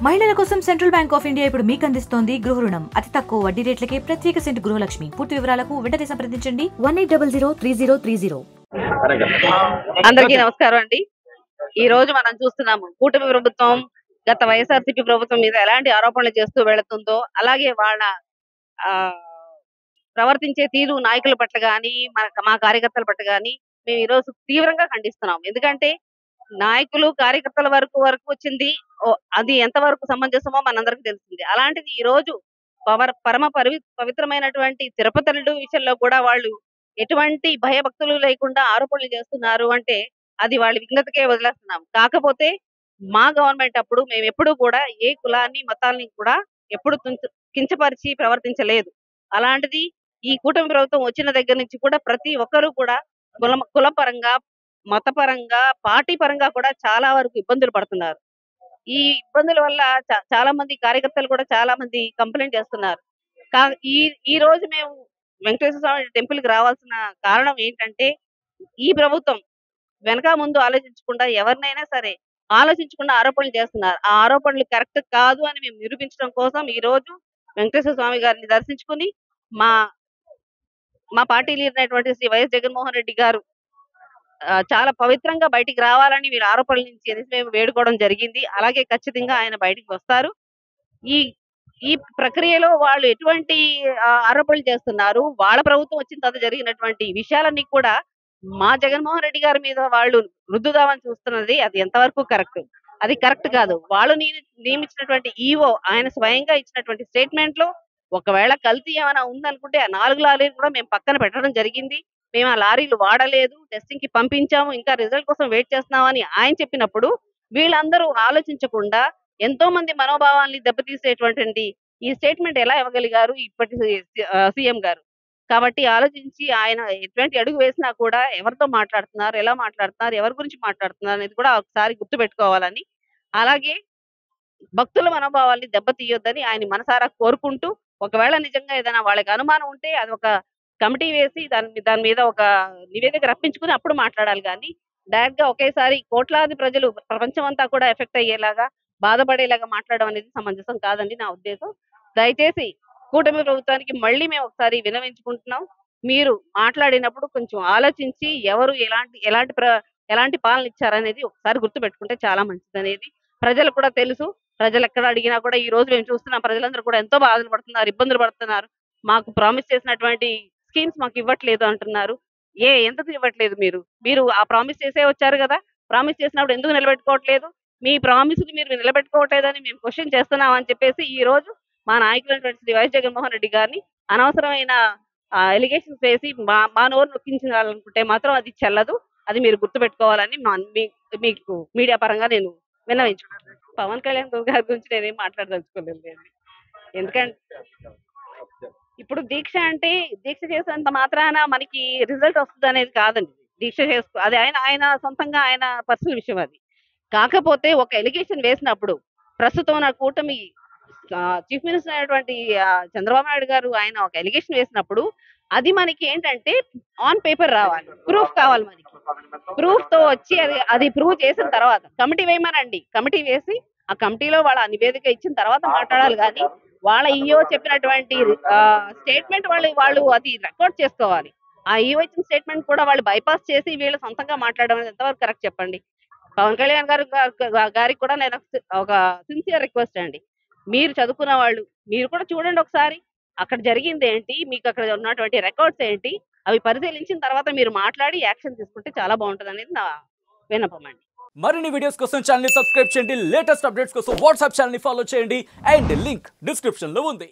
మహిళల కోసం central bank of India ఇప్పుడు మీకు అందిస్తోంది గృహ రుణం. అతి తక్కువ వడ్డీ రేట్లకే ప్రత్యేక సెంటు గృహలక్ష్మి. పూర్తి వివరాలకు వెంటనే సంప్రదించండి 18003030. అందరికీ నమస్కారం అండి. ఈ రోజు మనం చూస్తున్నాము కూటమి ప్రభుత్వం గత వైఎస్ఆర్సీపీ ప్రభుత్వం మీద ఎలాంటి ఆరోపణలు చేస్తూ వెళుతుందో, అలాగే వాళ్ళ ప్రవర్తించే తీరు నాయకుల పట్ల గాని, మా కార్యకర్తల పట్ల గాని మేము ఈ రోజు తీవ్రంగా ఖండిస్తున్నాం. ఎందుకంటే నాయకులు కార్యకర్తల వరకు వచ్చింది అది ఎంతవరకు సమంజసమో మనందరికీ తెలిసింది. అలాంటిది ఈ రోజు పవిత్రమైనటువంటి తిరుపతి విషయంలో కూడా వాళ్ళు ఎటువంటి భయభక్తులు లేకుండా ఆరోపణలు చేస్తున్నారు అంటే అది వాళ్ళ విఘ్నతకే వదిలేస్తున్నాం. కాకపోతే మా గవర్నమెంట్ అప్పుడు మేము ఎప్పుడు కూడా ఏ కులాన్ని మతాల్ని కూడా ఎప్పుడు కించపరిచి ప్రవర్తించలేదు. అలాంటిది ఈ కూటమి ప్రభుత్వం వచ్చిన దగ్గర నుంచి కూడా ప్రతి ఒక్కరూ కూడా కులపరంగా, మతపరంగా, పార్టీ పరంగా కూడా చాలా వరకు ఇబ్బందులు పడుతున్నారు. ఈ ఇబ్బందుల వల్ల చాలా మంది కార్యకర్తలు కూడా చాలా మంది కంప్లైంట్ చేస్తున్నారు. ఈ రోజు మేము వెంకటేశ్వర స్వామి టెంపుల్ కి రావాల్సిన కారణం ఏంటంటే, ఈ ప్రభుత్వం వెనక ముందు ఆలోచించకుండా ఎవరినైనా సరే ఆలోచించకుండా ఆరోపణలు చేస్తున్నారు. ఆ ఆరోపణలు కరెక్ట్ కాదు అని మేము నిరూపించడం కోసం ఈ రోజు వెంకటేశ్వర స్వామి గారిని దర్శించుకుని మా పార్టీ లీడర్ అయినటువంటి శ్రీ వైఎస్ జగన్మోహన్ రెడ్డి గారు చాలా పవిత్రంగా బయటికి రావాలని వీళ్ళ ఆరోపణల నుంచి మేము వేడుకోవడం జరిగింది. అలాగే ఖచ్చితంగా ఆయన బయటికి వస్తారు. ఈ ప్రక్రియలో వాళ్ళు ఎటువంటి ఆరోపణలు చేస్తున్నారు, వాళ్ళ ప్రభుత్వం వచ్చిన తర్వాత జరిగినటువంటి విషయాలన్నీ కూడా మా జగన్మోహన్ రెడ్డి గారి మీద వాళ్ళు రుద్దుదామని చూస్తున్నది అది ఎంతవరకు కరెక్ట్? అది కరెక్ట్ కాదు. వాళ్ళు నియమించినటువంటి ఈవో ఆయన స్వయంగా ఇచ్చినటువంటి స్టేట్మెంట్ లో ఒకవేళ కల్తీ ఏమైనా ఉందనుకుంటే ఆ 4 లారీలు కూడా మేము పక్కన పెట్టడం జరిగింది. మేము ఆ లారీలు వాడలేదు, టెస్టింగ్ కి పంపించాము, ఇంకా రిజల్ట్ కోసం వెయిట్ చేస్తున్నామని ఆయన చెప్పినప్పుడు వీళ్ళందరూ ఆలోచించకుండా ఎంతో మంది మనోభావాల్ని దెబ్బతీసేటువంటి ఈ స్టేట్మెంట్ ఎలా ఇవ్వగలిగారు ఇప్పటి సీఎం గారు? కాబట్టి ఆలోచించి ఆయన ఎటువంటి అడుగు వేసినా కూడా ఎవరితో మాట్లాడుతున్నారు, ఎలా మాట్లాడుతున్నారు, ఎవరి గురించి మాట్లాడుతున్నారు అనేది కూడా ఒకసారి గుర్తు పెట్టుకోవాలని, అలాగే భక్తుల మనోభావాల్ని దెబ్బతీయొద్దని ఆయన మనసారా కోరుకుంటూ, ఒకవేళ నిజంగా ఏదైనా వాళ్ళకి అనుమానం ఉంటే అది ఒక కమిటీ వేసి దాని మీద ఒక నివేదిక రప్పించుకుని అప్పుడు మాట్లాడాలి. కానీ డైరెక్ట్ గా ఒకేసారి కోట్లాది ప్రజలు ప్రపంచం అంతా కూడా ఎఫెక్ట్ అయ్యేలాగా, బాధపడేలాగా మాట్లాడడం అనేది సమంజసం కాదండి నా ఉద్దేశం. దయచేసి కూటమి ప్రభుత్వానికి మళ్ళీ మేము ఒకసారి విన్నవించుకుంటున్నాం. మీరు మాట్లాడినప్పుడు కొంచెం ఆలోచించి ఎవరు ఎలాంటి పాలన ఇచ్చారనేది ఒకసారి గుర్తు పెట్టుకుంటే చాలా మంచిది అనేది ప్రజలకు కూడా తెలుసు. ప్రజలు ఎక్కడ అడిగినా కూడా ఈ రోజు మేము చూస్తున్నాం, ప్రజలందరూ కూడా ఎంతో బాధలు పడుతున్నారు, ఇబ్బందులు పడుతున్నారు. మాకు ప్రామిస్ చేసినటువంటి స్కీమ్స్ మాకు ఇవ్వట్లేదు అంటున్నారు. ఎందుకు ఇవ్వట్లేదు? మీరు ఆ ప్రామిస్ చేసే వచ్చారు కదా, ప్రామిస్ చేసినప్పుడు ఎందుకు నిలబెట్టుకోవట్లేదు? మీ ప్రామిస్ మీరు నిలబెట్టుకోవట్లేదని మేము క్వశ్చన్ చేస్తున్నాం అని చెప్పేసి ఈ రోజు మా నాయకులైనటువంటి శ్రీ వైఎస్ జగన్మోహన్ రెడ్డి గారిని అనవసరమైన ఎలిగేషన్స్ వేసి మా నోరు నొక్కించాలనుకుంటే మాత్రం అది చెల్లదు. అది మీరు గుర్తుపెట్టుకోవాలని మీకు మీడియా పరంగా నేను విన్నవించుకుంటున్నాను. పవన్ కళ్యాణ్ గారి గురించి నేనేం మాట్లాడదలుచుకోలేదు. ఎందుకంటే ఇప్పుడు దీక్ష చేసినంత మాత్రాన మనకి రిజల్ట్ వస్తుంది అనేది కాదండి. దీక్ష అది ఆయన సొంతంగా ఆయన పర్సనల్ విషయం అది. కాకపోతే ఒక ఎలిగేషన్ వేసినప్పుడు ప్రస్తుతం నా కూటమి చీఫ్ మినిస్టర్ అయినటువంటి చంద్రబాబు నాయుడు గారు ఆయన ఒక ఎలిగేషన్ వేసినప్పుడు అది మనకి ఏంటంటే ఆన్ పేపర్ రావాలి, ప్రూఫ్ కావాలి. మనకి ప్రూఫ్ తో వచ్చి అది ప్రూవ్ చేసిన తర్వాత కమిటీ వేయమనండి. కమిటీ వేసి ఆ కమిటీలో వాళ్ళ నివేదిక ఇచ్చిన తర్వాత మాట్లాడాలి. కానీ వాళ్ళ ఈఓ చెప్పినటువంటి స్టేట్మెంట్ వాళ్ళు అది రికార్డ్ చేసుకోవాలి. ఆ ఈఓ ఇచ్చిన స్టేట్మెంట్ కూడా వాళ్ళు బైపాస్ చేసి వీళ్ళు సొంతంగా మాట్లాడడం అనేది ఎంతవరకు కరెక్ట్ చెప్పండి? పవన్ కళ్యాణ్ గారికి కూడా నేను ఒక సిన్సియర్ రిక్వెస్ట్ అండి, మీరు చదువుకున్న వాళ్ళు మీరు కూడా చూడండి ఒకసారి అక్కడ జరిగింది ఏంటి, మీకు అక్కడ ఉన్నటువంటి రికార్డ్స్ ఏంటి, అవి పరిశీలించిన తర్వాత మీరు మాట్లాడి యాక్షన్ తీసుకుంటే చాలా బాగుంటుంది అనేది నా విన్నపం అండి. మరిన్ని వీడియోస్ కోసం ఛానల్ ని సబ్స్క్రైబ్ చేయండి, లేటెస్ట్ అప్డేట్స్ కోసం వాట్సాప్ ఛానల్ ని ఫాలో చేయండి అండ్ లింక్ డిస్క్రిప్షన్ లో ఉంది.